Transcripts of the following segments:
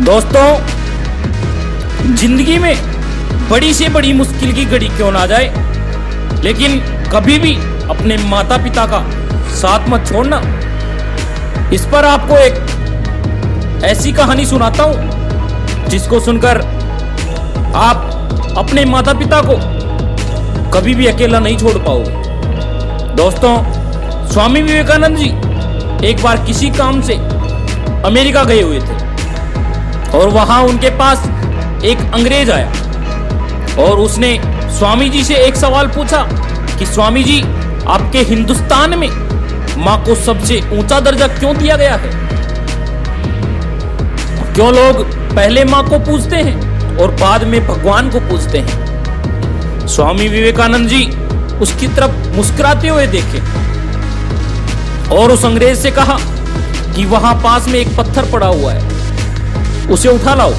दोस्तों, जिंदगी में बड़ी से बड़ी मुश्किल की घड़ी क्यों ना जाए, लेकिन कभी भी अपने माता पिता का साथ मत छोड़ना। इस पर आपको एक ऐसी कहानी सुनाता हूं जिसको सुनकर आप अपने माता पिता को कभी भी अकेला नहीं छोड़ पाओगे। दोस्तों, स्वामी विवेकानंद जी एक बार किसी काम से अमेरिका गए हुए थे और वहां उनके पास एक अंग्रेज आया और उसने स्वामी जी से एक सवाल पूछा कि स्वामी जी, आपके हिंदुस्तान में मां को सबसे ऊंचा दर्जा क्यों दिया गया है? क्यों लोग पहले मां को पूजते हैं और बाद में भगवान को पूजते हैं? स्वामी विवेकानंद जी उसकी तरफ मुस्कुराते हुए देखे और उस अंग्रेज से कहा कि वहां पास में एक पत्थर पड़ा हुआ है, उसे उठा लाओ।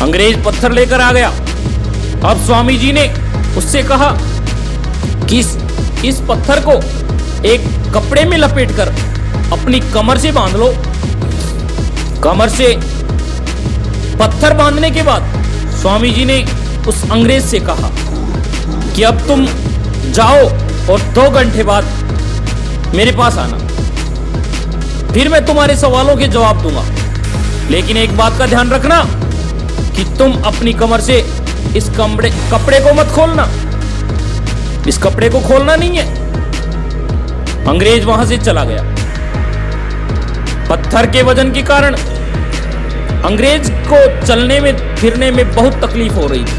अंग्रेज पत्थर लेकर आ गया। अब स्वामी जी ने उससे कहा कि इस पत्थर को एक कपड़े में लपेटकर अपनी कमर से बांध लो। कमर से पत्थर बांधने के बाद स्वामी जी ने उस अंग्रेज से कहा कि अब तुम जाओ और 2 घंटे बाद मेरे पास आना, फिर मैं तुम्हारे सवालों के जवाब दूंगा। लेकिन एक बात का ध्यान रखना कि तुम अपनी कमर से इस कपड़े को मत खोलना, इस कपड़े को खोलना नहीं है। अंग्रेज वहां से चला गया। पत्थर के वजन के कारण अंग्रेज को चलने में फिरने में बहुत तकलीफ हो रही थी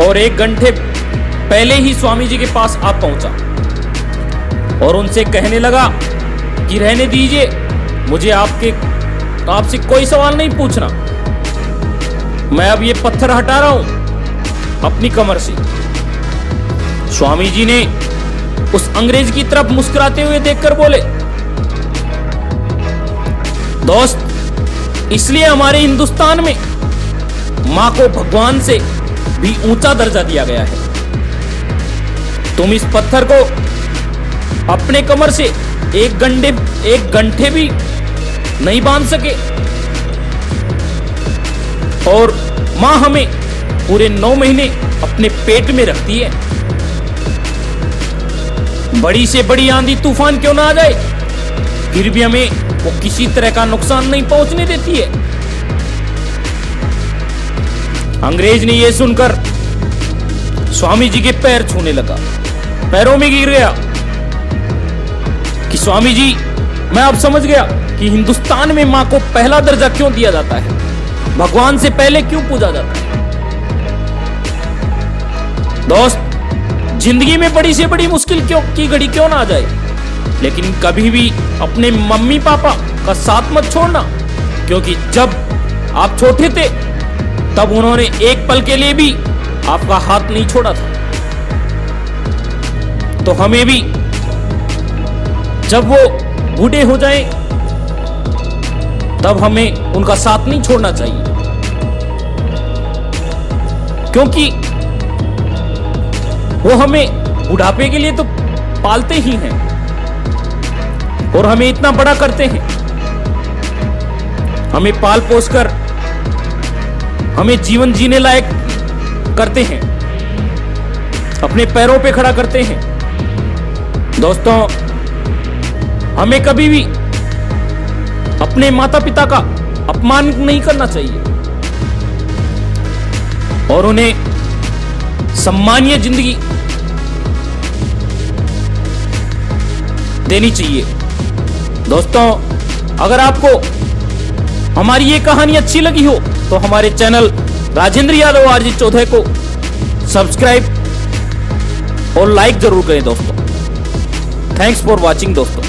और 1 घंटे पहले ही स्वामी जी के पास आ पहुंचा और उनसे कहने लगा कि रहने दीजिए, मुझे आपसे कोई सवाल नहीं पूछना, मैं अब ये पत्थर हटा रहा हूं अपनी कमर से। स्वामी जी ने उस अंग्रेज की तरफ मुस्कुराते हुए देखकर बोले, दोस्त, इसलिए हमारे हिंदुस्तान में मां को भगवान से भी ऊंचा दर्जा दिया गया है। तुम इस पत्थर को अपने कमर से 1 घंटे भी नहीं बांध सके और मां हमें पूरे 9 महीने अपने पेट में रखती है। बड़ी से बड़ी आंधी तूफान क्यों ना आ जाए, फिर भी हमें वो किसी तरह का नुकसान नहीं पहुंचने देती है। अंग्रेज ने यह सुनकर स्वामी जी के पैर छूने लगा, पैरों में गिर गया कि स्वामी जी, मैं अब समझ गया कि हिंदुस्तान में मां को पहला दर्जा क्यों दिया जाता है, भगवान से पहले क्यों पूजा जाता है। दोस्त, जिंदगी में बड़ी से बड़ी मुश्किल की घड़ी क्यों ना आ जाए, लेकिन कभी भी अपने मम्मी पापा का साथ मत छोड़ना, क्योंकि जब आप छोटे थे तब उन्होंने एक पल के लिए भी आपका हाथ नहीं छोड़ा था। तो हमें भी जब वो बूढ़े हो जाएं तब हमें उनका साथ नहीं छोड़ना चाहिए, क्योंकि वो हमें बुढ़ापे के लिए तो पालते ही हैं और हमें इतना बड़ा करते हैं, हमें पाल पोस कर हमें जीवन जीने लायक करते हैं, अपने पैरों पे खड़ा करते हैं। दोस्तों, हमें कभी भी अपने माता पिता का अपमान नहीं करना चाहिए और उन्हें सम्मानीय जिंदगी देनी चाहिए। दोस्तों, अगर आपको हमारी ये कहानी अच्छी लगी हो तो हमारे चैनल राजेंद्र यादव आरजी चौधरी को सब्सक्राइब और लाइक जरूर करें दोस्तों। थैंक्स फॉर वॉचिंग दोस्तों।